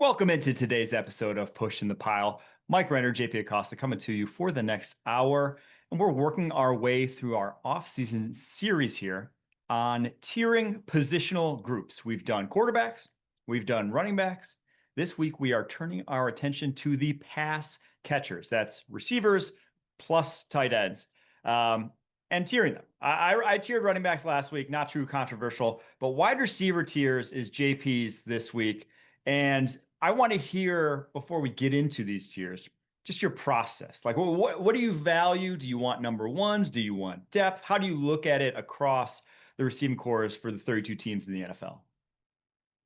Welcome into today's episode of Pushing the Pile. Mike Renner, JP Acosta coming to you for the next hour. And we're working our way through our off-season series here on tiering positional groups. We've done quarterbacks, we've done running backs. This week, we are turning our attention to the pass catchers. That's receivers plus tight ends. And tiering them. I tiered running backs last week, not too controversial, but wide receiver tiers is JP's this week. And I want to hear, before we get into these tiers, just your process. Like, what do you value? Do you want number ones? Do you want depth? How do you look at it across the receiving cores for the 32 teams in the NFL?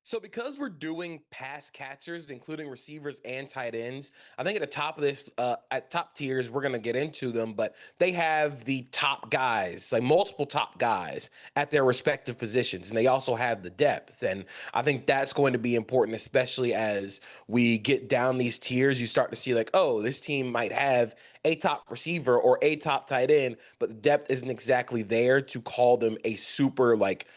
So because we're doing pass catchers, including receivers and tight ends, I think at the top of this, at top tiers, we're going to get into them, but they have the top guys, like multiple top guys at their respective positions. And they also have the depth. And I think that's going to be important, especially as we get down these tiers. You start to see like, oh, this team might have a top receiver or a top tight end, but the depth isn't exactly there to call them a super like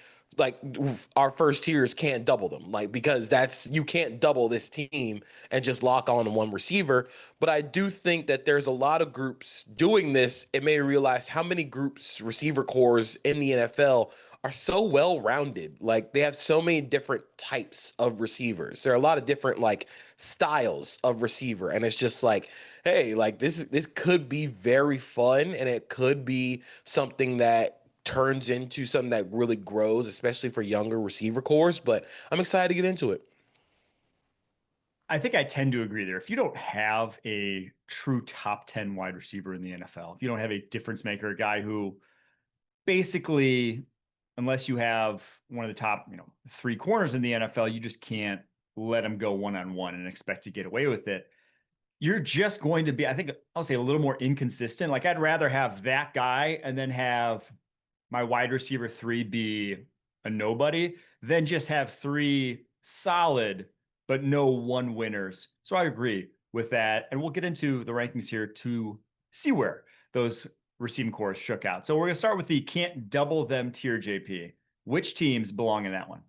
our first tiers can't double them, like, because that's, you can't double this team and just lock on one receiver. But I do think that there's a lot of groups doing this. It made me realize how many groups, receiver cores in the NFL are so well rounded. Like, they have so many different types of receivers. There are a lot of different like styles of receiver, and it's just like, hey, like this could be very fun, and it could be something that turns into something that really grows, especially for younger receiver cores. But I'm excited to get into it. I think I tend to agree there. If you don't have a true top 10 wide receiver in the NFL, if you don't have a difference maker, a guy who basically, unless you have one of the top, three corners in the NFL, you just can't let him go one-on-one and expect to get away with it. You're just going to be, I think I'll say, a little more inconsistent. Like, I'd rather have that guy and then have my wide receiver three be a nobody than just have three solid but no one winners. So I agree with that. And we'll get into the rankings here to see where those receiving cores shook out. So we're going to start with the can't double them tier, JP. Which teams belong in that one?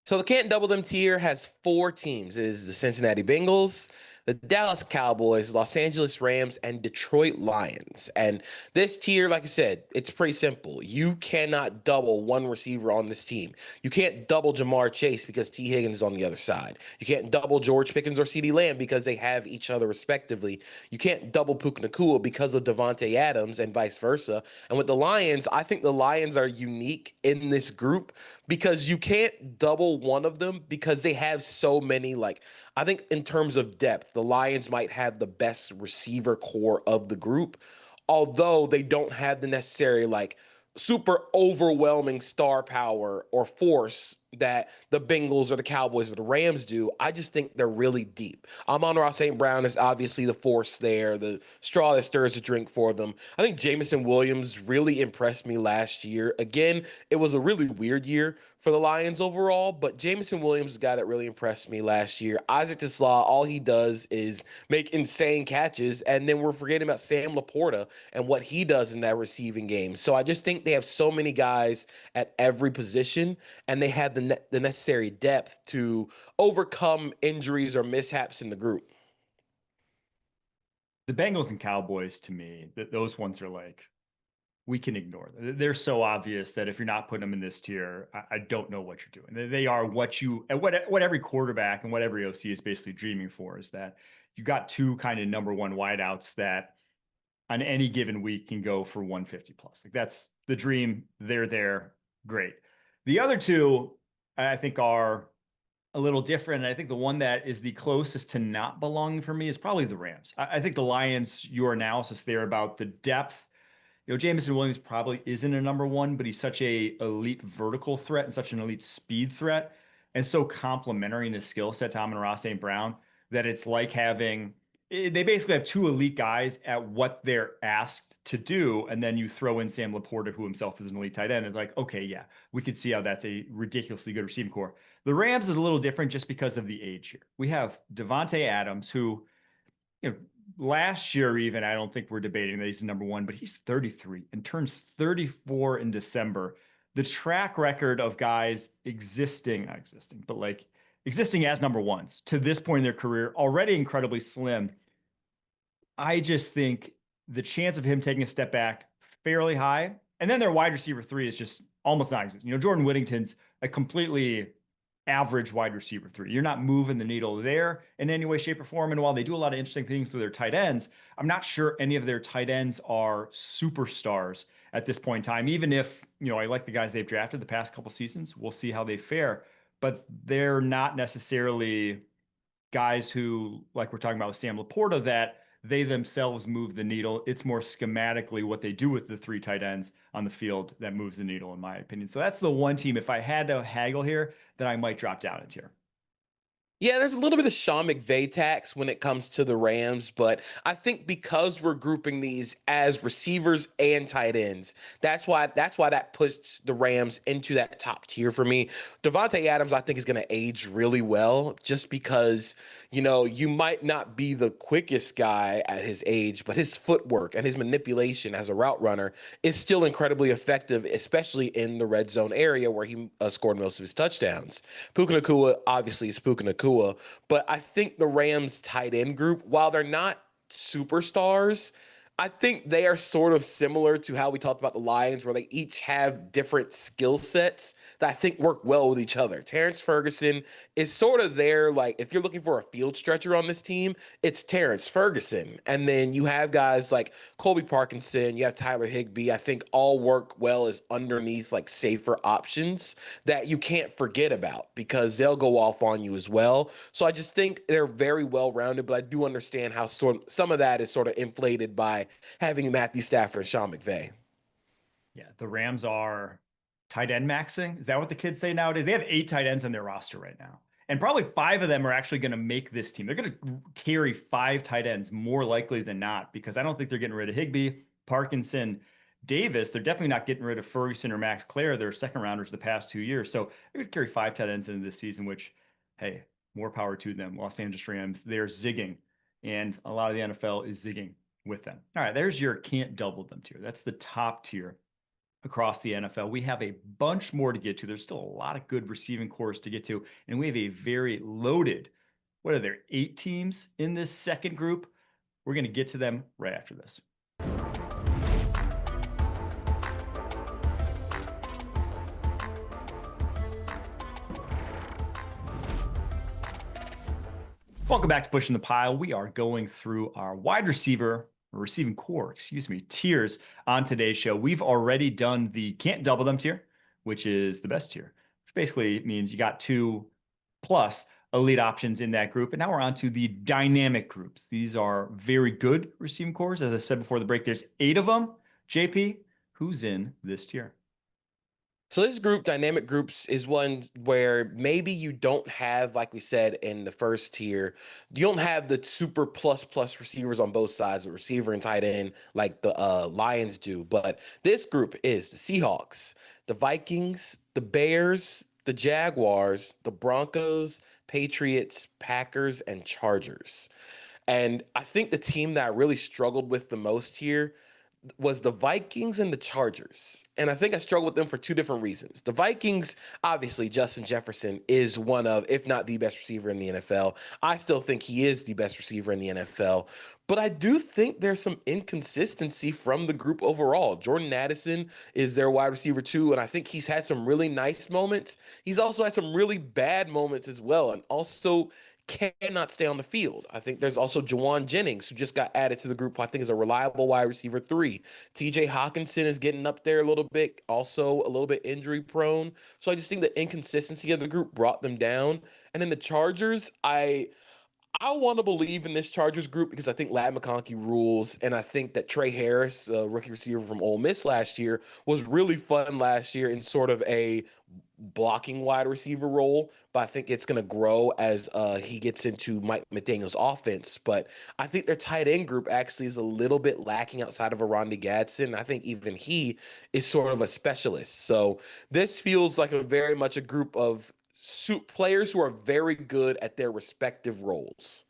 So the can't double them tier has four teams. It is the Cincinnati Bengals, the Dallas Cowboys, Los Angeles Rams, and Detroit Lions. And this tier, like I said, it's pretty simple. You cannot double one receiver on this team. You can't double Jamar Chase because T. Higgins is on the other side. You can't double George Pickens or CeeDee Lamb because they have each other respectively. You can't double Puka Nacua because of Devontae Adams and vice versa. And with the Lions, I think the Lions are unique in this group because you can't double one of them because they have so many. Like, I think in terms of depth, the Lions might have the best receiver core of the group, although they don't have the necessary like super overwhelming star power or force that the Bengals or the Cowboys or the Rams do. I just think they're really deep. Amon-Ra St. Brown is obviously the force there, the straw that stirs the drink for them. I think Jameson Williams really impressed me last year. Again, it was a really weird year for the Lions overall, but Jameson Williams is a guy that really impressed me last year. Isaac Tesla, all he does is make insane catches, and then we're forgetting about Sam Laporta and what he does in that receiving game. So I just think they have so many guys at every position, and they have the necessary depth to overcome injuries or mishaps in the group. The Bengals and Cowboys, to me, those ones are like, we can ignore them. They're so obvious that if you're not putting them in this tier, I don't know what you're doing. They are what you, and what every quarterback and what every OC is basically dreaming for, is that you got two kind of number one wideouts that on any given week can go for 150 plus. Like, that's the dream. They're there. Great. The other two, I think, are a little different. And I think the one that is the closest to not belonging for me is probably the Rams. I think the Lions, your analysis there about the depth, Jameson Williams probably isn't a number one, but he's such a elite vertical threat and such an elite speed threat, and so complementary in his skill set to Amon-Ra St. Brown, that it's like having, they basically have two elite guys at what they're asked to do. And then you throw in Sam Laporta, who himself is an elite tight end. It's like, okay, yeah, we could see how that's a ridiculously good receiving core. The Rams is a little different just because of the age here. We have Devontae Adams, who, you know, last year, even, I don't think we're debating that he's number one, but he's 33 and turns 34 in December. The track record of guys not existing, but like existing as number ones to this point in their career, already incredibly slim. I just think the chance of him taking a step back fairly high. And then their wide receiver three is just almost non existent. Jordan Whittington's a completely average wide receiver three. You're not moving the needle there in any way, shape, or form. And while they do a lot of interesting things with their tight ends, I'm not sure any of their tight ends are superstars at this point in time. Even if, I like the guys they've drafted the past couple seasons, we'll see how they fare. But they're not necessarily guys who, like we're talking about with Sam Laporta, that they themselves move the needle. It's more schematically what they do with the three tight ends on the field that moves the needle, in my opinion. So that's the one team, if I had to haggle here, that I might drop down into. Yeah, there's a little bit of Sean McVay tax when it comes to the Rams, but I think because we're grouping these as receivers and tight ends, that's why that puts the Rams into that top tier for me. Devontae Adams, I think, is going to age really well just because, you might not be the quickest guy at his age, but his footwork and his manipulation as a route runner is still incredibly effective, especially in the red zone area where he scored most of his touchdowns. Puka Nacua obviously is Puka Nacua, but I think the Rams tight end group, while they're not superstars, I think they are sort of similar to how we talked about the Lions, where they each have different skill sets that I think work well with each other. Terrence Ferguson is sort of there, like if you're looking for a field stretcher on this team, it's Terrence Ferguson. And then you have guys like Colby Parkinson, you have Tyler Higbee, I think all work well as underneath like safer options that you can't forget about because they'll go off on you as well. So I just think they're very well rounded, but I do understand how some of that is sort of inflated by having Matthew Stafford and Sean McVay. Yeah, the Rams are tight end maxing. Is that what the kids say nowadays? They have 8 tight ends on their roster right now. And probably 5 of them are actually going to make this team. They're going to carry 5 tight ends more likely than not because I don't think they're getting rid of Higbee, Parkinson, Davis. They're definitely not getting rid of Ferguson or Max Clare. They're second rounders the past 2 years. So they're going to carry 5 tight ends into this season, which, hey, more power to them. Los Angeles Rams, they're zigging. And a lot of the NFL is zigging with them. All right, there's your can't double them tier. That's the top tier across the NFL. We have a bunch more to get to. There's still a lot of good receiving cores to get to, and we have a very loaded, what are there, 8 teams in this second group? We're going to get to them right after this. Welcome back to Pushing the Pile. We are going through our wide receiver, or receiving core, tiers on today's show. We've already done the can't double them tier, which is the best tier, which basically means you got 2 plus elite options in that group. And now we're on to the dynamic groups. These are very good receiving cores. As I said before the break, there's 8 of them. JP, who's in this tier? So this group, dynamic groups, is one where maybe you don't have, like we said in the first tier, you don't have the super plus receivers on both sides, the receiver and tight end, like the Lions do. But this group is the Seahawks, the Vikings, the Bears, the Jaguars, the Broncos, Patriots, Packers, and Chargers. And I think the team that I really struggled with the most here was the Vikings and the Chargers. And I think I struggled with them for 2 different reasons. The Vikings, obviously, Justin Jefferson is one of, if not the best receiver in the NFL. I still think he is the best receiver in the NFL. But I do think there's some inconsistency from the group overall. Jordan Addison is their wide receiver too, and I think he's had some really nice moments. He's also had some really bad moments as well, and also cannot stay on the field. I think there's also Jawan Jennings, who just got added to the group, who I think is a reliable wide receiver 3. TJ Hawkinson is getting up there a little bit, also a little bit injury prone. So I just think the inconsistency of the group brought them down. And then the Chargers, I want to believe in this Chargers group because I think Ladd McConkey rules, and I think that Trey Harris, rookie receiver from Ole Miss last year, was really fun last year in sort of a blocking wide receiver role. But I think it's going to grow as he gets into Mike McDaniel's offense. But I think their tight end group actually is a little bit lacking outside of Aronde Gadsden. I think even he is sort of a specialist. So this feels like a very much a group of players who are very good at their respective roles.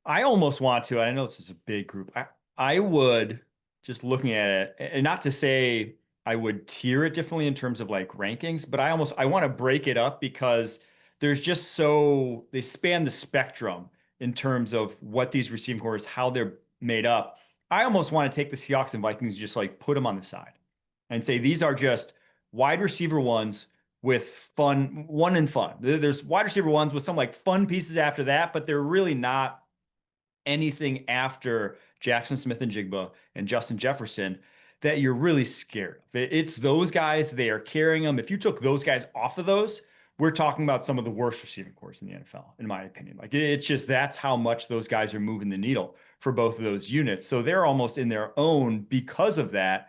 I almost want to, I know this is a big group. I would, just looking at it, and not to say I would tier it differently in terms of like rankings, but I want to break it up because there's just they span the spectrum in terms of what these receiving cores, how they're made up. I almost want to take the Seahawks and Vikings, just like put them on the side and say these are just wide receiver ones with one and fun. There's wide receiver ones with some like fun pieces after that, but they're really not anything after Jackson Smith and Jigba and Justin Jefferson that you're really scared of. It's those guys, they are carrying them. If you took those guys off of those, we're talking about some of the worst receiving cores in the NFL, in my opinion. Like it's just that's how much those guys are moving the needle for both of those units. So they're almost in their own because of that.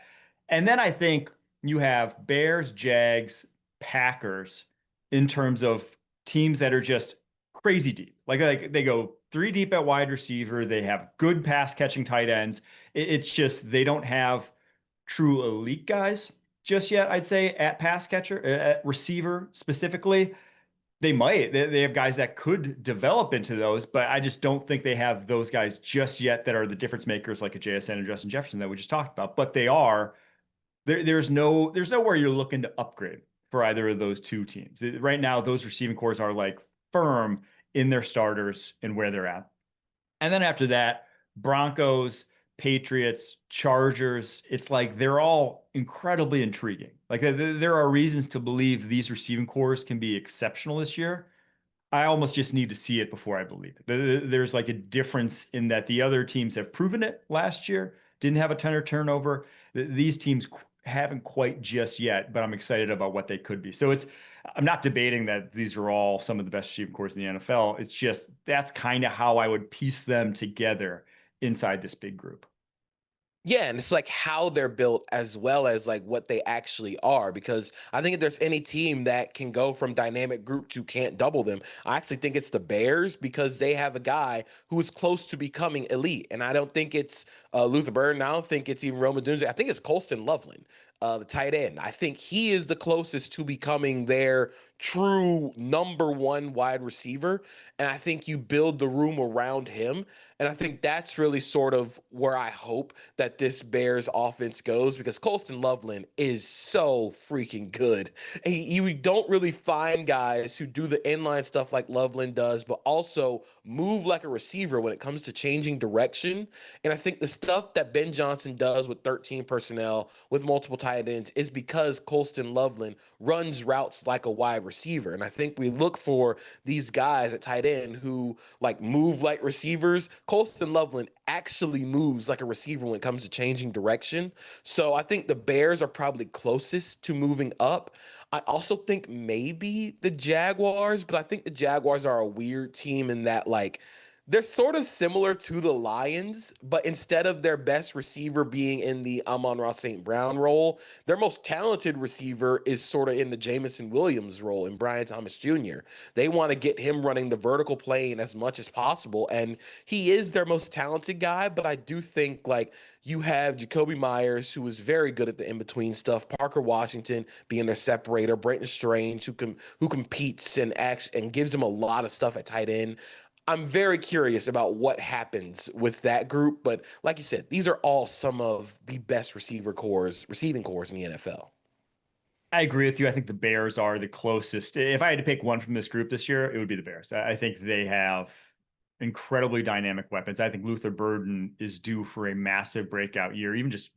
And then I think you have Bears, Jags, Packers in terms of teams that are just crazy deep. Like they go three deep at wide receiver. They have good pass catching tight ends. It's just they don't have true elite guys just yet, I'd say, at pass catcher, at receiver specifically. They might. They have guys that could develop into those, but I just don't think they have those guys just yet that are the difference makers like a JSN and Justin Jefferson that we just talked about. But they are. There's nowhere you're looking to upgrade for either of those two teams. Right now, those receiving cores are like firm in their starters and where they're at. And then after that, Broncos, Patriots, Chargers, it's like they're all incredibly intriguing. Like there are reasons to believe these receiving cores can be exceptional this year. I almost just need to see it before I believe it. There's like a difference in that the other teams have proven it last year, didn't have a ton of turnover. These teams haven't quite just yet, but I'm excited about what they could be. So I'm not debating that these are all some of the best receiving cores in the NFL. It's just that's kind of how I would piece them together inside this big group. Yeah, and it's like how they're built as well as like what they actually are. Because I think if there's any team that can go from dynamic group to can't double them, I actually think it's the Bears because they have a guy who is close to becoming elite. And I don't think it's Luther Burden. I don't think it's even Roman Dunze. I think it's Colston Loveland, the tight end. I think he is the closest to becoming their true number one wide receiver. And I think you build the room around him. And I think that's really sort of where I hope that this Bears offense goes because Colston Loveland is so freaking good. You don't really find guys who do the inline stuff like Loveland does, but also move like a receiver when it comes to changing direction. And I think the stuff that Ben Johnson does with 13 personnel with multiple tight ends is because Colston Loveland runs routes like a wide receiver. And I think we look for these guys at tight end who like move like receivers. Colston Loveland actually moves like a receiver when it comes to changing direction. So I think the Bears are probably closest to moving up. I also think maybe the Jaguars, but I think the Jaguars are a weird team in that like they're sort of similar to the Lions, but instead of their best receiver being in the Amon-Ra St. Brown role, their most talented receiver is sort of in the Jamison Williams role in Brian Thomas Jr. They want to get him running the vertical plane as much as possible, and he is their most talented guy, but I do think like you have Jacoby Myers, who is very good at the in-between stuff, Parker Washington being their separator, Brenton Strange, who competes and acts and gives them a lot of stuff at tight end. I'm very curious about what happens with that group, but like you said, these are all some of the best receiving cores in the NFL. I agree with you. I think the Bears are the closest. If I had to pick one from this group this year, it would be the Bears. I think they have incredibly dynamic weapons. I think Luther Burden is due for a massive breakout year. Even just,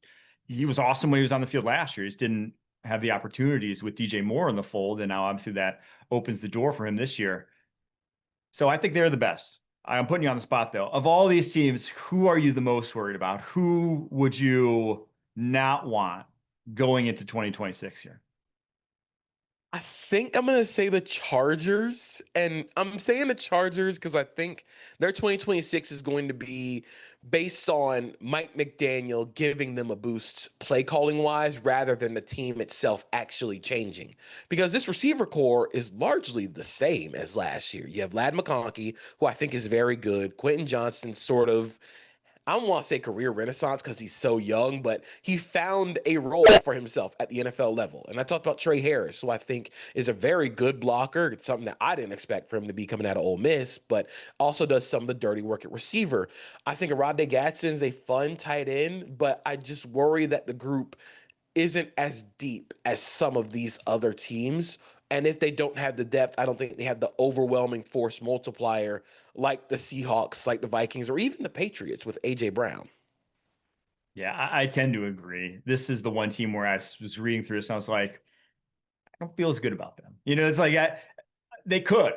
he was awesome when he was on the field last year. He just didn't have the opportunities with DJ Moore in the fold. And now obviously that opens the door for him this year. So I think they're the best. I'm putting you on the spot though. Of all these teams, who are you the most worried about? Who would you not want going into 2026 here? I think I'm going to say the Chargers. And I'm saying the Chargers because I think their 2026 is going to be based on Mike McDaniel giving them a boost play calling wise rather than the team itself actually changing. Because this receiver core is largely the same as last year. You have Lad McConkey, who I think is very good. Quentin Johnston sort of I don't want to say career renaissance because he's so young, but he found a role for himself at the NFL level. And I talked about Trey Harris, who I think is a very good blocker. It's something that I didn't expect for him to be coming out of Ole Miss, but also does some of the dirty work at receiver. I think Rodney Gadsden is a fun tight end, but I just worry that the group isn't as deep as some of these other teams. And if they don't have the depth, I don't think they have the overwhelming force multiplier like the Seahawks, like the Vikings, or even the Patriots with A.J. Brown. Yeah, I tend to agree. This is the one team where I was reading through this and I was like, I don't feel as good about them. It's like they could.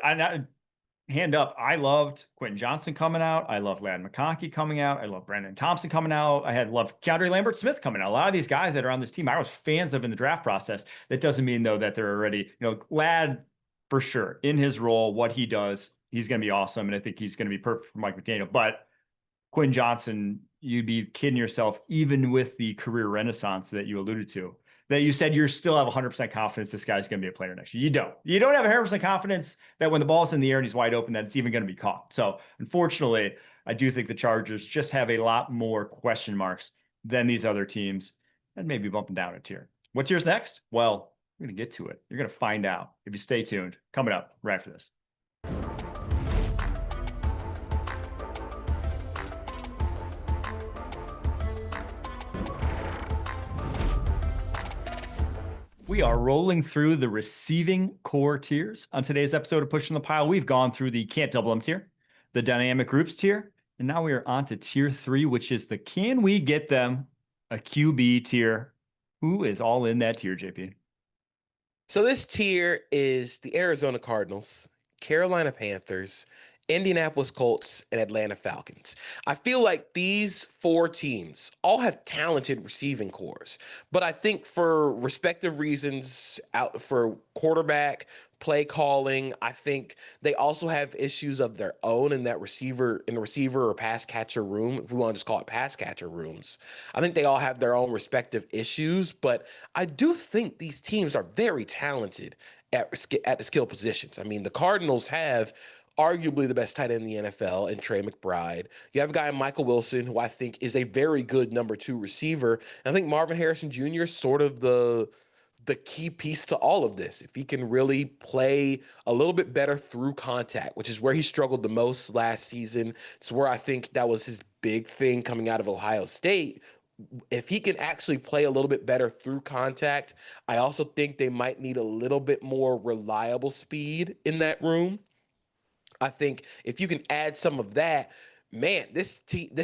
Hand up, I loved Quentin Johnson coming out. I loved Ladd McConkey coming out. I love Brandon Thompson coming out. I had loved Keandre Lambert-Smith coming out. A lot of these guys that are on this team, I was fans of in the draft process. That doesn't mean though that they're already, Ladd for sure in his role, what he does, he's going to be awesome, and I think he's going to be perfect for Mike McDaniel. But Quinn Johnson, you'd be kidding yourself, even with the career renaissance that you alluded to, that you said you still have 100% confidence this guy's going to be a player next year. You don't. You don't have 100% confidence that when the ball's in the air and he's wide open, that it's even going to be caught. So, unfortunately, I do think the Chargers just have a lot more question marks than these other teams, and maybe bumping down a tier. What tier's next? Well, we're going to get to it. You're going to find out if you stay tuned. Coming up right after this. We are rolling through the receiving core tiers. On today's episode of Pushing the Pile, we've gone through the can't double them tier, the dynamic groups tier, and now we are on to tier 3, which is the can we get them a QB tier. Who is all in that tier, JP? So this tier is the Arizona Cardinals, Carolina Panthers, Indianapolis Colts, and Atlanta Falcons. I feel like these 4 teams all have talented receiving cores, but I think for respective reasons, out for quarterback, play calling, I think they also have issues of their own in the receiver or pass catcher room, if we want to just call it pass catcher rooms. I think they all have their own respective issues, but I do think these teams are very talented at the skill positions. I mean, the Cardinals have arguably the best tight end in the NFL, and Trey McBride. You have a guy, Michael Wilson, who I think is a very good number 2 receiver. And I think Marvin Harrison Jr. is sort of the key piece to all of this. If he can really play a little bit better through contact, which is where he struggled the most last season. It's where I think that was his big thing coming out of Ohio State. If he can actually play a little bit better through contact, I also think they might need a little bit more reliable speed in that room. I think if you can add some of that, man, this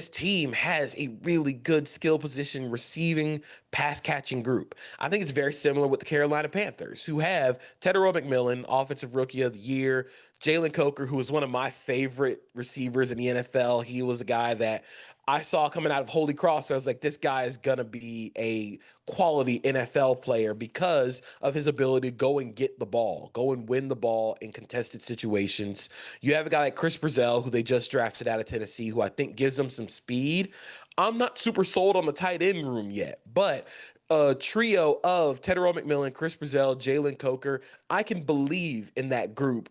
team has a really good skill position receiving pass catching group. I think it's very similar with the Carolina Panthers, who have Tedero McMillan, offensive rookie of the year, Jalen Coker, who is one of my favorite receivers in the NFL. He was a guy that I saw coming out of Holy Cross. I was like, this guy is going to be a quality NFL player because of his ability to go and get the ball, go and win the ball in contested situations. You have a guy like Chris Brazell, who they just drafted out of Tennessee, who I think gives them some speed. I'm not super sold on the tight end room yet, but a trio of Tedero McMillan, Chris Brazell, Jalen Coker, I can believe in that group.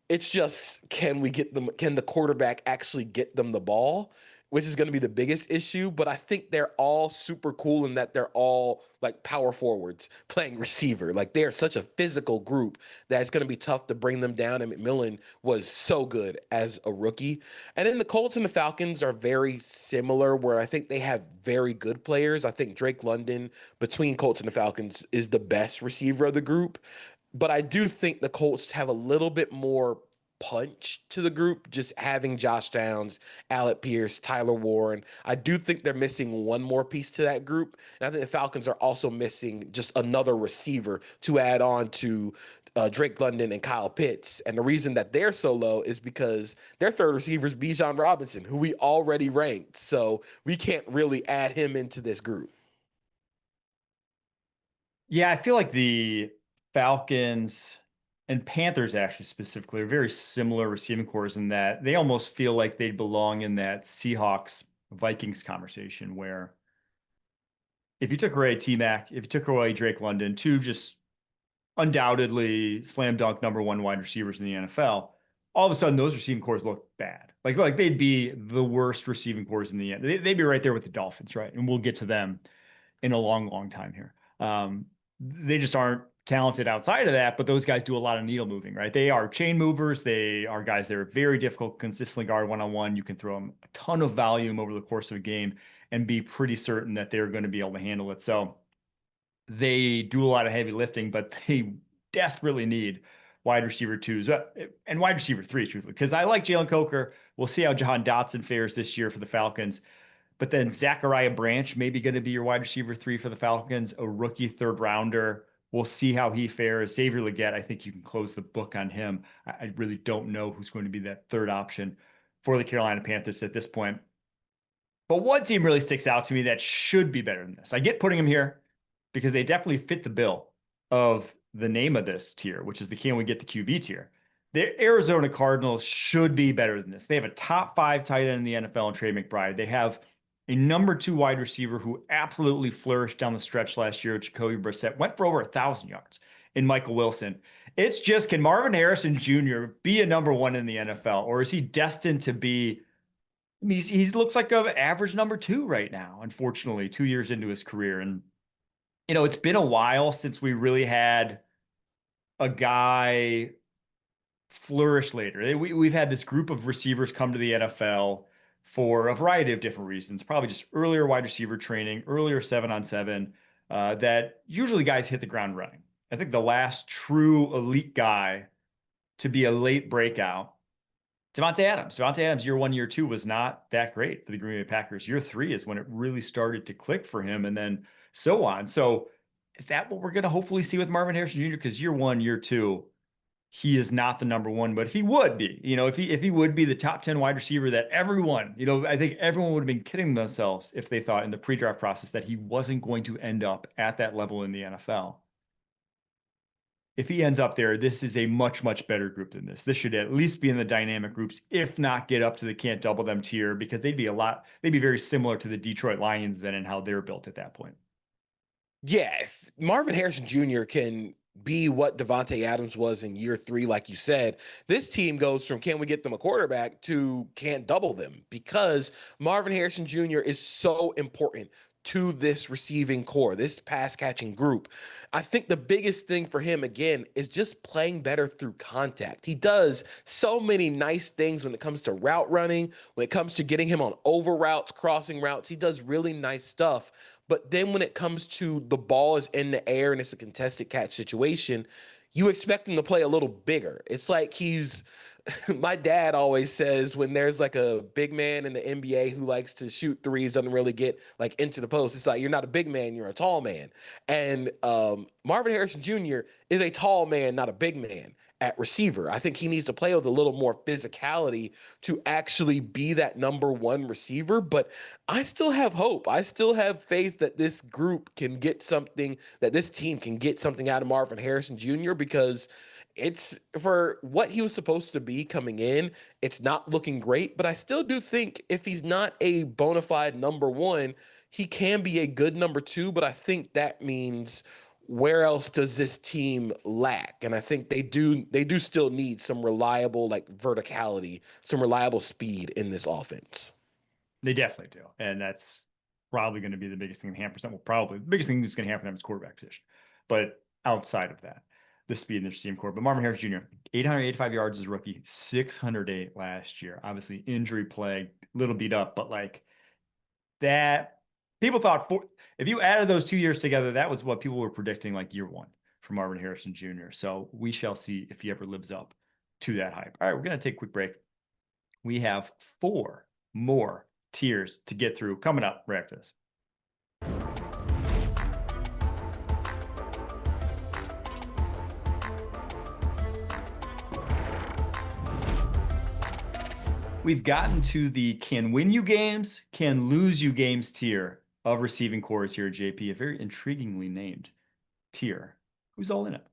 It's just, can the quarterback actually get them the ball? Which is going to be the biggest issue, but I think they're all super cool in that they're all like power forwards playing receiver. Like they are such a physical group that it's going to be tough to bring them down. And McMillan was so good as a rookie. And then the Colts and the Falcons are very similar, where I think they have very good players. I think Drake London between Colts and the Falcons is the best receiver of the group. But I do think the Colts have a little bit more punch to the group, just having Josh Downs, Alec Pierce, Tyler Warren. I do think they're missing one more piece to that group. And I think the Falcons are also missing just another receiver to add on to Drake London and Kyle Pitts. And the reason that they're so low is because their third receiver is Bijan Robinson, who we already ranked. So we can't really add him into this group. Yeah, I feel like the Falcons and Panthers actually specifically are very similar receiving cores in that they almost feel like they belong in that Seahawks Vikings conversation where if you took away T-Mac, if you took away Drake London, 2 just undoubtedly slam dunk number 1 wide receivers in the NFL, all of a sudden those receiving cores look bad. Like they'd be the worst receiving cores in the end. They'd be right there with the Dolphins, right? And we'll get to them in a long, long time here. They just aren't talented outside of that, but those guys do a lot of needle moving, right? They are chain movers. They are guys that are very difficult, consistently guard one-on-one. You can throw them a ton of volume over the course of a game and be pretty certain that they're going to be able to handle it. So they do a lot of heavy lifting, but they desperately need wide receiver twos and wide receiver threes, truthfully, because I like Jalen Coker. We'll see how Jahan Dotson fares this year for the Falcons. But then Zachariah Branch maybe going to be your wide receiver three for the Falcons, a rookie third rounder. We'll see how he fares. Xavier Legette, I think you can close the book on him. I really don't know who's going to be that third option for the Carolina Panthers at this point. But one team really sticks out to me that should be better than this. I get putting them here because they definitely fit the bill of the name of this tier, which is the can we get the QB tier. The Arizona Cardinals should be better than this. They have a top 5 tight end in the NFL in Trey McBride. They have a number 2 wide receiver who absolutely flourished down the stretch last year. Jacoby Brissett went for over 1,000 yards in Michael Wilson. It's just, can Marvin Harrison Jr. be a number 1 in the NFL, or is he destined to be? I mean, he looks like an average number 2 right now, unfortunately, 2 years into his career. And, it's been a while since we really had a guy flourish later. We've had this group of receivers come to the NFL for a variety of different reasons, probably just earlier wide receiver training, earlier 7-on-7, that usually guys hit the ground running. I think the last true elite guy to be a late breakout, Davante Adams. Davante Adams, year 1, year 2 was not that great for the Green Bay Packers. Year 3 is when it really started to click for him, and then so on. So is that what we're going to hopefully see with Marvin Harrison Jr.? Because year 1, year 2, he is not the number 1, but he would be, if he would be the top 10 wide receiver that everyone, I think everyone would have been kidding themselves if they thought in the pre-draft process that he wasn't going to end up at that level in the NFL. If he ends up there, this is a much, much better group than this. This should at least be in the dynamic groups, if not get up to the can't double them tier, because they'd be very similar to the Detroit Lions then in how they're built at that point. Yeah, if Marvin Harrison Jr. can be what Davante Adams was in year 3, like you said, this team goes from can we get them a quarterback to can't double them, because Marvin Harrison Jr. is so important to this receiving core, this pass catching group. I think the biggest thing for him, again, is just playing better through contact. He does so many nice things when it comes to route running, when it comes to getting him on over routes, crossing routes. He does really nice stuff. But then when it comes to the ball is in the air and it's a contested catch situation, you expect him to play a little bigger. It's like my dad always says when there's like a big man in the NBA who likes to shoot threes, doesn't really get like into the post. It's like, you're not a big man, you're a tall man. And Marvin Harrison Jr. is a tall man, not a big man at receiver. I think he needs to play with a little more physicality to actually be that number 1 receiver. But I still have hope. I still have faith that this group can get something, that this team can get something out of Marvin Harrison Jr., because it's for what he was supposed to be coming in. It's not looking great, but I still do think if he's not a bona fide number 1, he can be a good number 2. But I think that means, where else does this team lack? And I think they do still need some reliable verticality, some reliable speed in this offense. They definitely do. And that's probably going to be the biggest thing that hampers them. Well, probably the biggest thing that's going to hamper them is quarterback position. But outside of that, the speed in the receiving core. But Marvin Harris Jr., 885 yards as a rookie, 608 last year. Obviously injury plague, little beat up, but that, people thought if you added those 2 years together, that was what people were predicting year 1 for Marvin Harrison Jr. So we shall see if he ever lives up to that hype. All right, we're going to take a quick break. We have 4 more tiers to get through coming up right after this. We've gotten to the can win you games, can lose you games tier of receiving cores here at JP, a very intriguingly named tier. Who's all in it?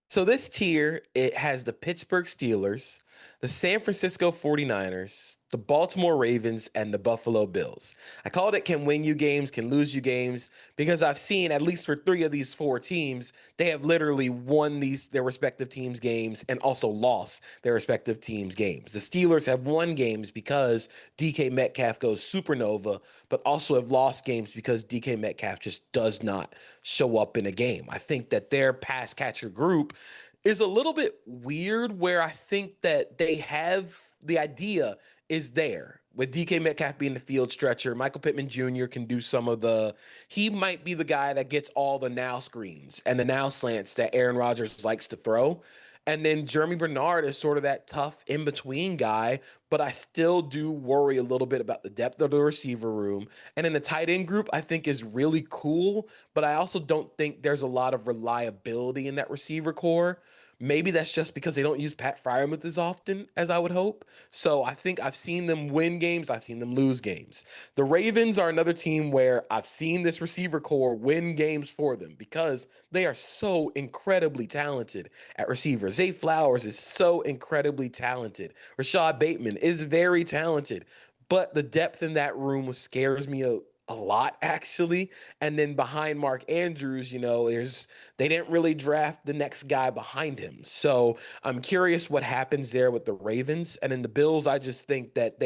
So this tier, it has the Pittsburgh Steelers, the San Francisco 49ers, the Baltimore Ravens, and the Buffalo Bills. I called it can win you games, can lose you games, because I've seen at least for 3 of these 4 teams, they have literally won their respective teams' games and also lost their respective teams' games. The Steelers have won games because DK Metcalf goes supernova, but also have lost games because DK Metcalf just does not show up in a game. I think that their pass catcher group is a little bit weird, where I think that they have the idea is there. with DK Metcalf being the field stretcher, Michael Pittman Jr. can do some of he might be the guy that gets all the now screens and the now slants that Aaron Rodgers likes to throw. And then Jeremy Bernard is sort of that tough in between guy, but I still do worry a little bit about the depth of the receiver room. And in the tight end group, I think is really cool, but I also don't think there's a lot of reliability in that receiver core. Maybe that's just because they don't use Pat Fryermuth as often as I would hope. So I think I've seen them win games, I've seen them lose games. The Ravens are another team where I've seen this receiver core win games for them because they are so incredibly talented at receiver. Zay Flowers is so incredibly talented. Rashad Bateman is very talented, but the depth in that room scares me a lot actually. And then behind Mark Andrews, they didn't really draft the next guy behind him. So I'm curious what happens there with the Ravens. And in the Bills, I just think that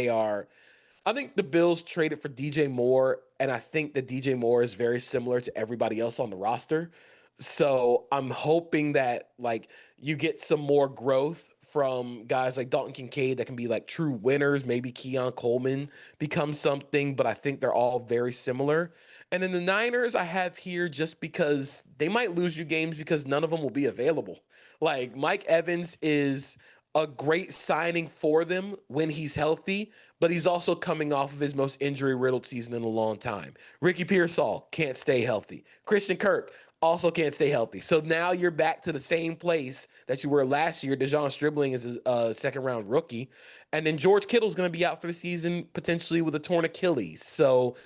I think the Bills traded for DJ Moore, and I think that DJ Moore is very similar to everybody else on the roster. So I'm hoping that like you get some more growth from guys like Dalton Kincaid that can be like true winners. Maybe Keon Coleman becomes something, but I think they're all very similar. And then the Niners, I have here just because they might lose you games because none of them will be available. Like Mike Evans is a great signing for them when he's healthy, but he's also coming off of his most injury-riddled season in a long time. Ricky Pearsall can't stay healthy. Christian Kirk also can't stay healthy. So now you're back to the same place that you were last year. Dejon Stribling is a second-round rookie. And then George Kittle's going to be out for the season, potentially with a torn Achilles. So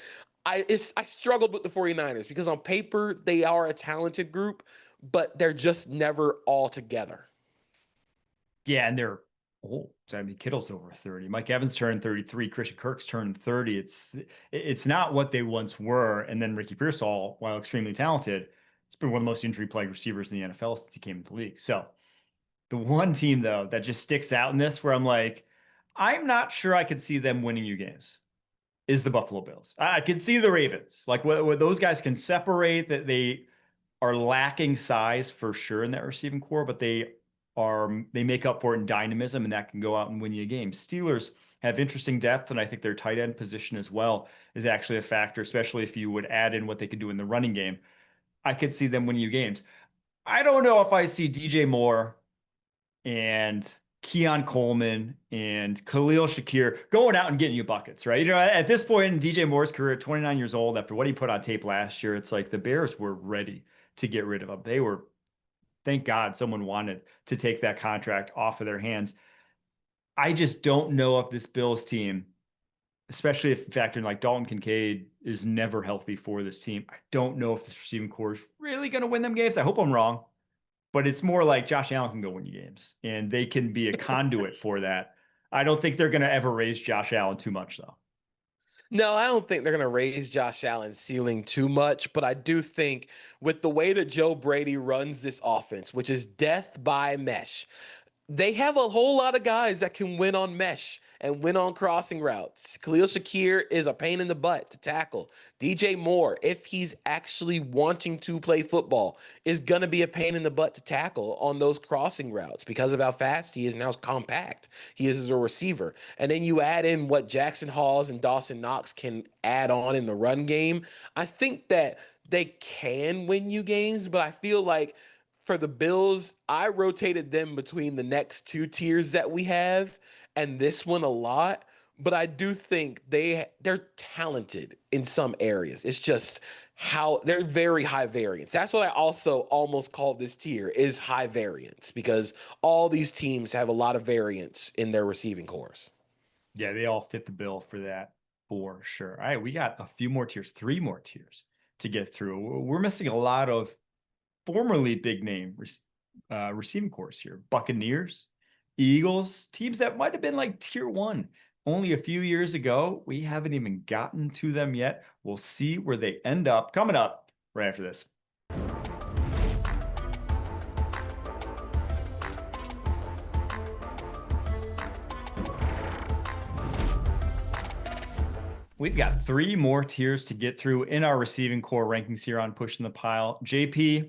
I struggled with the 49ers because on paper, they are a talented group, but they're just never all together. Yeah, and they're old. I mean, Kittle's over 30. Mike Evans turned 33. Christian Kirk's turned 30. It's not what they once were. And then Ricky Pearsall, while extremely talented, it's been one of the most injury-plagued receivers in the NFL since he came into the league. So the one team, though, that just sticks out in this where I'm like, I'm not sure I could see them winning you games is the Buffalo Bills. I could see the Ravens. Like what those guys can separate, that they are lacking size for sure in that receiving core, but they make up for it in dynamism, and that can go out and win you a game. Steelers have interesting depth, and I think their tight end position as well is actually a factor, especially if you would add in what they could do in the running game. I could see them winning you games. I don't know if I see DJ Moore and Keon Coleman and Khalil Shakir going out and getting you buckets, right? At this point in DJ Moore's career, at 29 years old, after what he put on tape last year, it's like the Bears were ready to get rid of him. They were, thank God someone wanted to take that contract off of their hands. I just don't know if this Bills team, especially if factoring like Dalton Kincaid is never healthy for this team, I don't know if this receiving core is really going to win them games. I hope I'm wrong, but it's more like Josh Allen can go win you games, and they can be a conduit for that. I don't think they're going to ever raise Josh Allen too much, though. No, I don't think they're going to raise Josh Allen's ceiling too much, but I do think with the way that Joe Brady runs this offense, which is death by mesh, they have a whole lot of guys that can win on mesh and win on crossing routes. Khalil Shakir is a pain in the butt to tackle. DJ Moore, if he's actually wanting to play football, is going to be a pain in the butt to tackle on those crossing routes because of how fast he is and how compact he is as a receiver. And then you add in what Jackson Halls and Dawson Knox can add on in the run game. I think that they can win you games, but I feel like for the Bills, I rotated them between the next two tiers that we have and this one a lot, but I do think they're talented in some areas. It's just how they're very high variance. That's what I also almost call this tier is high variance because all these teams have a lot of variance in their receiving cores. Yeah, they all fit the bill for that for sure. All right, we got a few more tiers, three more tiers to get through. We're missing a lot of formerly big name receiving cores here. Buccaneers, Eagles, teams that might have been like tier one only a few years ago. We haven't even gotten to them yet. We'll see where they end up coming up right after this. We've got three more tiers to get through in our receiving core rankings here on Pushing the Pile. JP,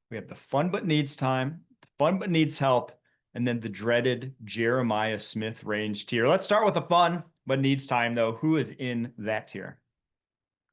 we have the fun but needs time, the fun but needs help, and then the dreaded Jeremiah Smith range tier. Let's start with the fun. but needs time though. Who is in that tier?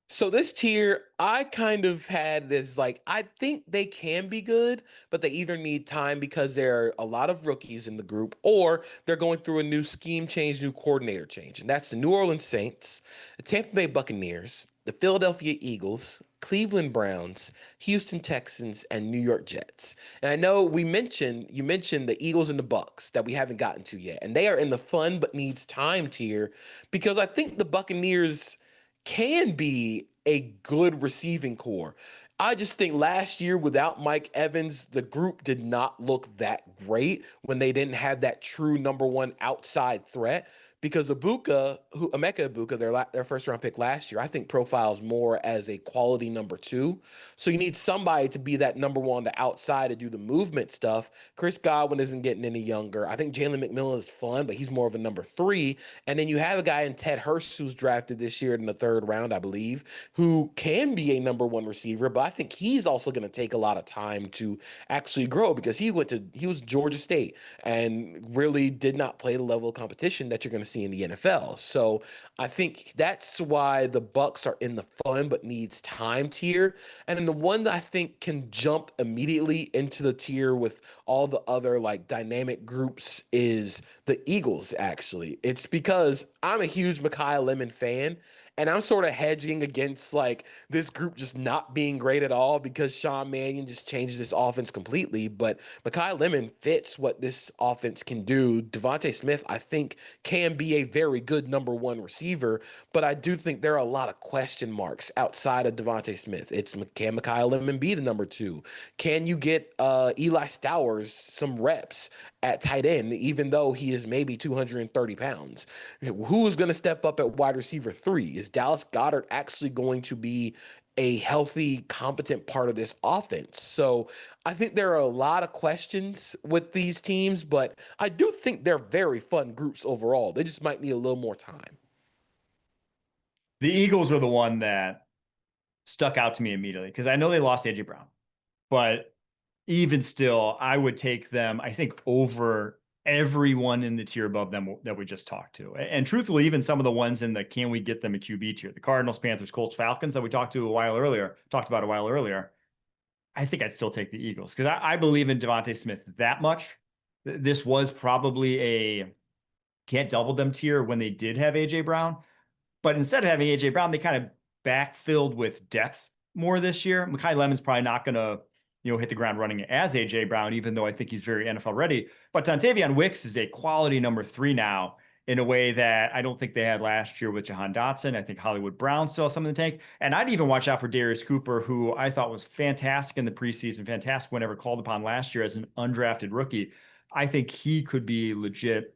So this tier, I kind of had this like I think they can be good, but they either need time because there are a lot of rookies in the group, or they're going through a new scheme change, new coordinator change. And that's the New Orleans Saints, the Tampa Bay Buccaneers, the Philadelphia Eagles, Cleveland Browns, Houston Texans, and New York Jets. And I know you mentioned the Eagles and the Bucks that we haven't gotten to yet. And they are in the fun but needs time tier because I think the Buccaneers can be a good receiving core. I just think last year without Mike Evans, the group did not look that great when they didn't have that true number one outside threat. Because Emeka Ibuka, their first round pick last year, I think profiles more as a quality number two. So you need somebody to be that number one on the outside to do the movement stuff. Chris Godwin isn't getting any younger. I think Jalen McMillan is fun, but he's more of a number three. And then you have a guy in Ted Hurst who's drafted this year in the third round, I believe, who can be a number one receiver, but I think he's also going to take a lot of time to actually grow because he was Georgia State and really did not play the level of competition that you're going to see in the NFL. So I think that's why the Bucks are in the fun but needs time tier. And then the one that I think can jump immediately into the tier with all the other like dynamic groups is the Eagles, actually. It's because I'm a huge Mekhi Lemon fan, and I'm sort of hedging against like this group just not being great at all because Sean Mannion just changed this offense completely. But Mekhi Lemon fits what this offense can do. Devontae Smith, I think, can be a very good number one receiver, but I do think there are a lot of question marks outside of Devontae Smith. Can Mekhi Lemon be the number two? Can you get Eli Stowers some reps at tight end, even though he is maybe 230 pounds? Who is going to step up at wide receiver three? Is Dallas Goedert actually going to be a healthy, competent part of this offense? So I think there are a lot of questions with these teams, but I do think they're very fun groups overall. They just might need a little more time. The Eagles were the one that stuck out to me immediately because I know they lost AJ Brown, but even still, I would take them, I think, over everyone in the tier above them that we just talked to. And truthfully, even some of the ones in the can we get them a QB tier, the Cardinals, Panthers, Colts, Falcons that we talked about a while earlier, I think I'd still take the Eagles because I believe in Devontae Smith that much. This was probably a can't double them tier when they did have AJ Brown. But instead of having AJ Brown, they kind of backfilled with depth more this year. Mekhi Lemon's probably not going to, hit the ground running as AJ Brown, even though I think he's very NFL ready. But Dontavian Wicks is a quality number three now in a way that I don't think they had last year with Jahan Dotson. I think Hollywood Brown still has something in the tank. And I'd even watch out for Darius Cooper, who I thought was fantastic in the preseason, fantastic whenever called upon last year as an undrafted rookie. I think he could be legit,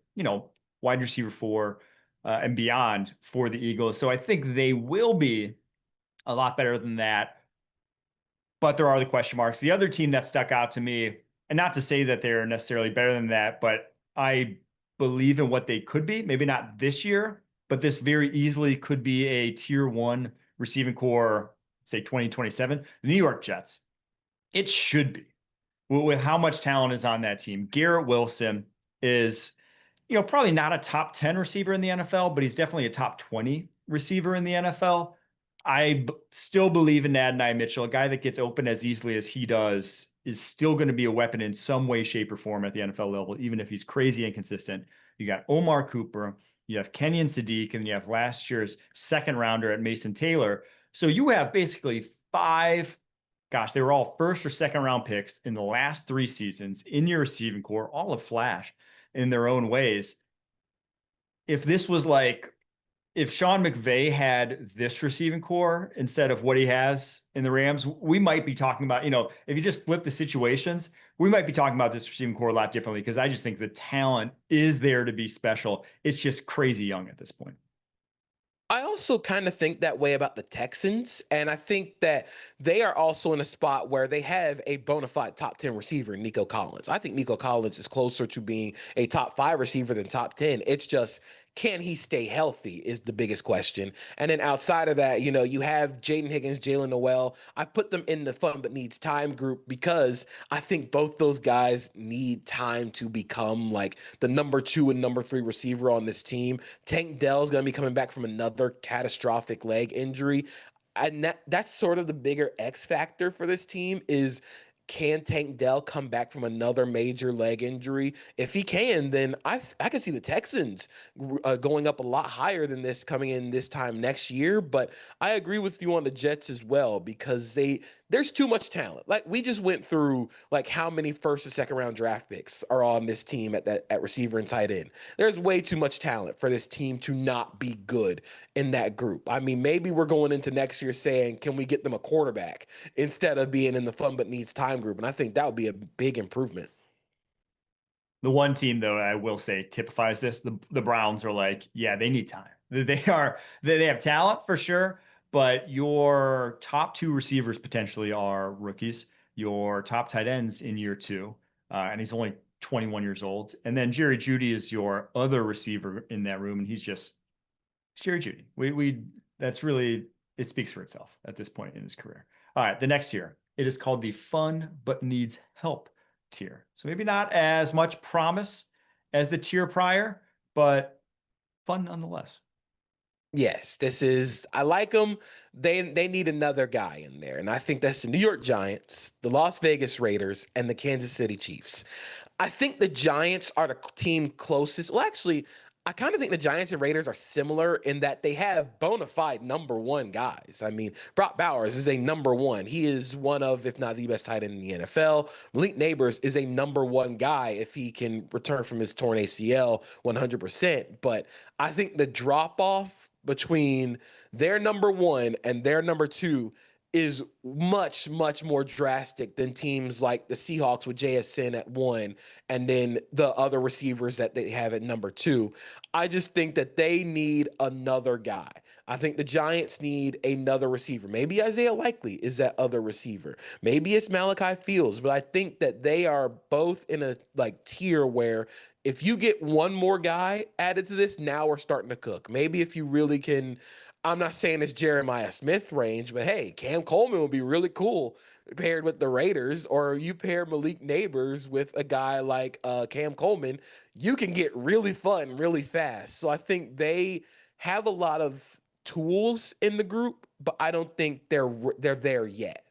wide receiver four and beyond for the Eagles. So I think they will be a lot better than that. But there are the question marks. The other team that stuck out to me, and not to say that they're necessarily better than that, but I believe in what they could be. Maybe not this year, but this very easily could be a tier one receiving core, say 2027. The New York Jets. It should be with how much talent is on that team. Garrett Wilson is probably not a top 10 receiver in the NFL, but he's definitely a top 20 receiver in the NFL. Still believe in Adonai Mitchell, a guy that gets open as easily as he does is still going to be a weapon in some way, shape, or form at the NFL level, even if he's crazy inconsistent. You got Omar Cooper, you have Kenyon Sadiq, and you have last year's second rounder at Mason Taylor. So you have basically they were all first or second round picks in the last three seasons in your receiving core, all have flashed in their own ways. If Sean McVay had this receiving core instead of what he has in the Rams, we might be talking about, if you just flip the situations, we might be talking about this receiving core a lot differently because I just think the talent is there to be special. It's just crazy young at this point. I also kind of think that way about the Texans, and I think that they are also in a spot where they have a bona fide top 10 receiver, Nico Collins. I think Nico Collins is closer to being a top 5 receiver than top 10. It's just, can he stay healthy is the biggest question. And then outside of that, you have Jaden Higgins, Jalen Noel. I put them in the fun but needs time group because I think both those guys need time to become like the number 2 and number 3 receiver on this team. Tank Dell's going to be coming back from another catastrophic leg injury. And that's sort of the bigger X factor for this team is, can Tank Dell come back from another major leg injury? If he can, then I can see the Texans going up a lot higher than this coming in this time next year. But I agree with you on the Jets as well because there's too much talent. Like we just went through like how many first and second round draft picks are on this team at receiver and tight end. There's way too much talent for this team to not be good in that group. I mean, maybe we're going into next year saying, can we get them a quarterback instead of being in the fun but needs time group? And I think that would be a big improvement. The one team, though, I will say typifies this. The Browns are like, yeah, they need time. They have talent for sure, but your top 2 receivers potentially are rookies. Your top tight ends in year 2, and he's only 21 years old. And then Jerry Jeudy is your other receiver in that room, and it's Jerry Jeudy. That's really, it speaks for itself at this point in his career. All right, the next tier, it is called the fun but needs help tier. So maybe not as much promise as the tier prior, but fun nonetheless. Yes, I like them. They need another guy in there. And I think that's the New York Giants, the Las Vegas Raiders, and the Kansas City Chiefs. I think the Giants are the team closest. Well, actually, I kind of think the Giants and Raiders are similar in that they have bona fide number 1 guys. I mean, Brock Bowers is a number 1. He is one of, if not the best tight end in the NFL. Malik Neighbors is a number 1 guy if he can return from his torn ACL 100%. But I think the drop off between their number 1 and their number 2 is much, much more drastic than teams like the Seahawks with JSN at 1 and then the other receivers that they have at number 2. I just think that they need another guy. I think the Giants need another receiver. Maybe Isaiah Likely is that other receiver. Maybe it's Malachi Fields, but I think that they are both in a like tier where if you get one more guy added to this, now we're starting to cook. Maybe if you really can, I'm not saying it's Jeremiah Smith range, but hey, Cam Coleman would be really cool paired with the Raiders, or you pair Malik Neighbors with a guy like Cam Coleman, you can get really fun really fast. So I think they have a lot of tools in the group, but I don't think they're there yet.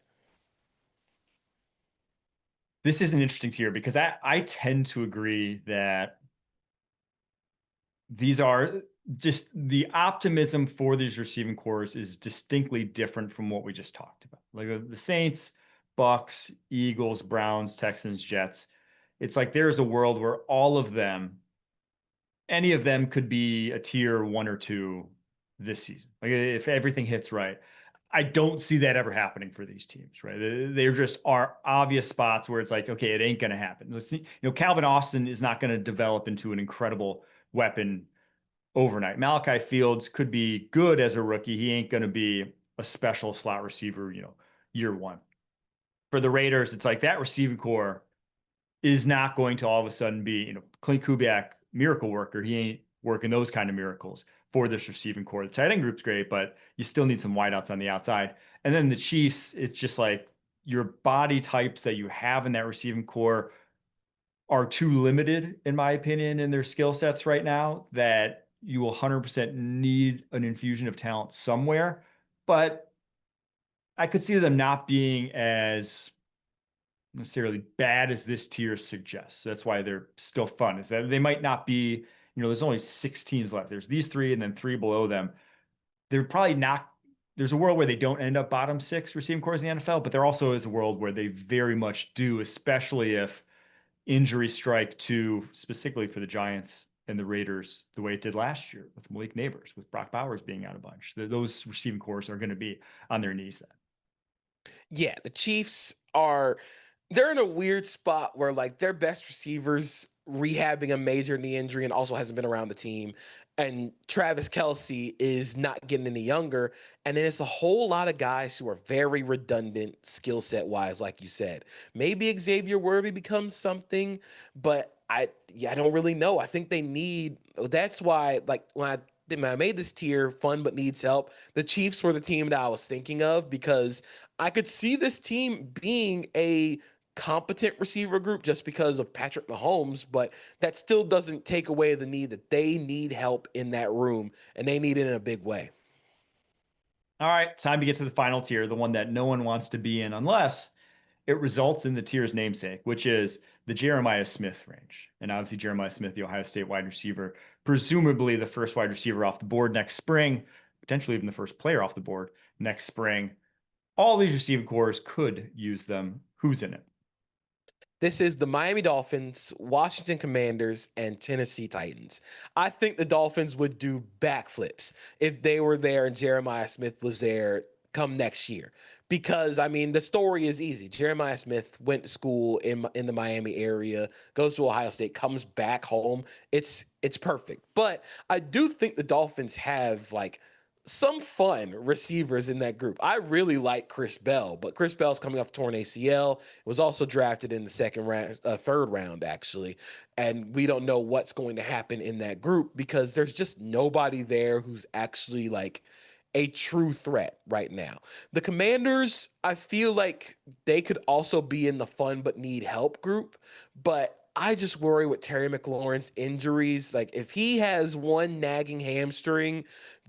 This is an interesting tier because I tend to agree that these are just the optimism for these receiving cores is distinctly different from what we just talked about. Like the Saints, Bucks, Eagles, Browns, Texans, Jets. It's like there's a world where all of them, any of them could be a tier 1 or 2 this season. Like if everything hits right. I don't see that ever happening for these teams, right? There just are obvious spots where it's like, okay, it ain't going to happen. Calvin Austin is not going to develop into an incredible weapon overnight. Malachi Fields could be good as a rookie. He ain't going to be a special slot receiver, year 1. For the Raiders, it's like that receiving core is not going to all of a sudden be, Clint Kubiak, miracle worker. He ain't working those kind of miracles for this receiving core. The tight end group's great, but you still need some wideouts on the outside. And then the Chiefs, it's just like your body types that you have in that receiving core are too limited, in my opinion, in their skill sets right now that you will 100% need an infusion of talent somewhere. But I could see them not being as necessarily bad as this tier suggests. That's why they're still fun, is that they might not be, there's only 6 teams left. There's these 3 and then 3 below them. They're probably not, there's a world where they don't end up bottom 6 receiving cores in the NFL, but there also is a world where they very much do, especially if injuries strike to specifically for the Giants and the Raiders, the way it did last year with Malik Neighbors, with Brock Bowers being out a bunch. Those receiving cores are going to be on their knees then. Yeah, the Chiefs they're in a weird spot where like their best receivers rehabbing a major knee injury and also hasn't been around the team. And Travis Kelce is not getting any younger. And then it's a whole lot of guys who are very redundant skill set wise, like you said. Maybe Xavier Worthy becomes something, but I don't really know. I think they need. That's why, like when I made this tier, fun but needs help. The Chiefs were the team that I was thinking of because I could see this team being a competent receiver group just because of Patrick Mahomes, but that still doesn't take away the need that they need help in that room, and they need it in a big way. All right, time to get to the final tier, the one that no one wants to be in unless it results in the tier's namesake, which is the Jeremiah Smith range. And obviously, Jeremiah Smith, the Ohio State wide receiver, presumably the first wide receiver off the board next spring, potentially even the first player off the board next spring. All these receiving cores could use them. Who's in it? This is the Miami Dolphins, Washington Commanders, and Tennessee Titans. I think the Dolphins would do backflips if they were there and Jeremiah Smith was there come next year. Because I mean, the story is easy. Jeremiah Smith went to school in the Miami area, goes to Ohio State, comes back home. It's perfect. But I do think the Dolphins have like some fun receivers in that group. I really like Chris Bell, but Chris Bell's coming off torn ACL. Was also drafted in the second round, third round actually, and we don't know what's going to happen in that group because there's just nobody there who's actually like a true threat right now. The Commanders, I feel like they could also be in the fun but need help group, but I just worry with Terry McLaurin's injuries. Like if he has one nagging hamstring,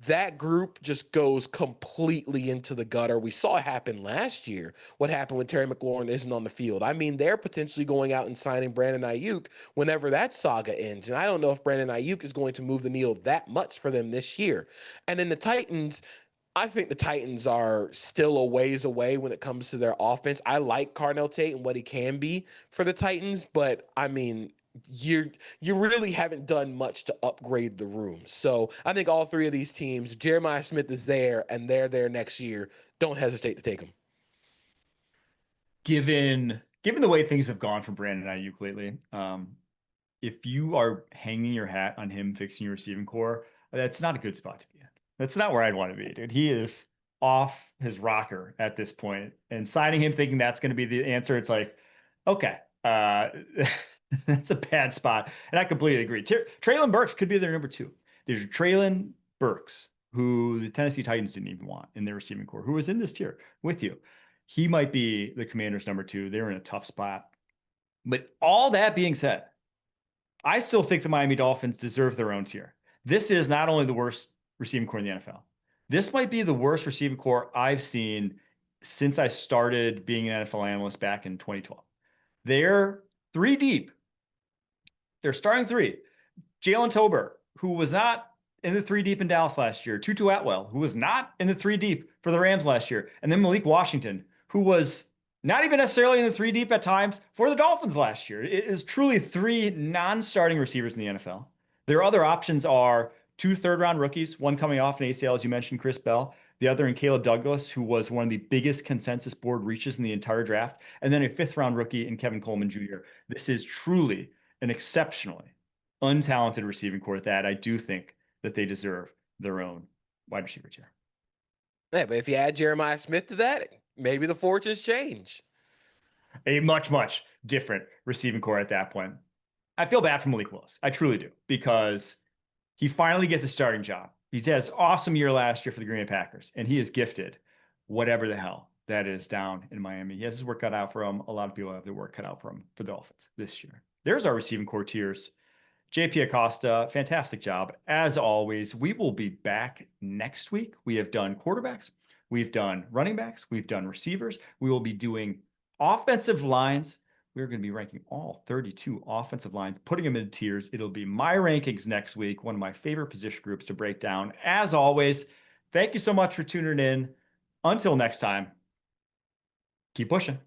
that group just goes completely into the gutter. We saw it happen last year. What happened when Terry McLaurin isn't on the field? I mean, they're potentially going out and signing Brandon Ayuk whenever that saga ends. And I don't know if Brandon Ayuk is going to move the needle that much for them this year. And then the Titans, I think the Titans are still a ways away when it comes to their offense. I like Carnell Tate and what he can be for the Titans, but I mean, you really haven't done much to upgrade the room. So I think all three of these teams, Jeremiah Smith is there and they're there next year. Don't hesitate to take them. Given the way things have gone for Brandon Ayuk lately, if you are hanging your hat on him fixing your receiving core, that's not a good spot to be in. That's not where I'd want to be, dude. He is off his rocker at this point, and signing him thinking that's going to be the answer, it's like, okay, that's a bad spot. And I completely agree. Traylon Burks could be their number two. There's Traylon Burks, who the Tennessee Titans didn't even want in their receiving core, who was in this tier with you. He might be the Commanders' number two. They're in a tough spot. But all that being said, I still think the Miami Dolphins deserve their own tier. This is not only the worst receiving core in the NFL. This might be the worst receiving core I've seen since I started being an NFL analyst back in 2012. They're three deep. They're starting three. Jalen Tolbert, who was not in the three deep in Dallas last year. Tutu Atwell, who was not in the three deep for the Rams last year. And then Malik Washington, who was not even necessarily in the three deep at times for the Dolphins last year. It is truly three non-starting receivers in the NFL. Their other options are two third-round rookies, one coming off an ACL, as you mentioned, Chris Bell, the other in Caleb Douglas, who was one of the biggest consensus board reaches in the entire draft, and then a fifth-round rookie in Kevin Coleman Jr. This is truly an exceptionally untalented receiving core that I do think that they deserve their own wide receiver tier. Yeah, but if you add Jeremiah Smith to that, maybe the fortunes change. A much, much different receiving core at that point. I feel bad for Malik Willis. I truly do, because he finally gets a starting job. He has an awesome year last year for the Green Bay Packers, and he is gifted whatever the hell that is down in Miami. He has his work cut out for him. A lot of people have their work cut out for him for the Dolphins this year. There's our receiving core tiers. JP Acosta, fantastic job. As always, we will be back next week. We have done quarterbacks, we've done running backs, we've done receivers. We will be doing offensive lines. We're going to be ranking all 32 offensive lines, putting them in tiers. It'll be my rankings next week, one of my favorite position groups to break down. As always, thank you so much for tuning in. Until next time, keep pushing.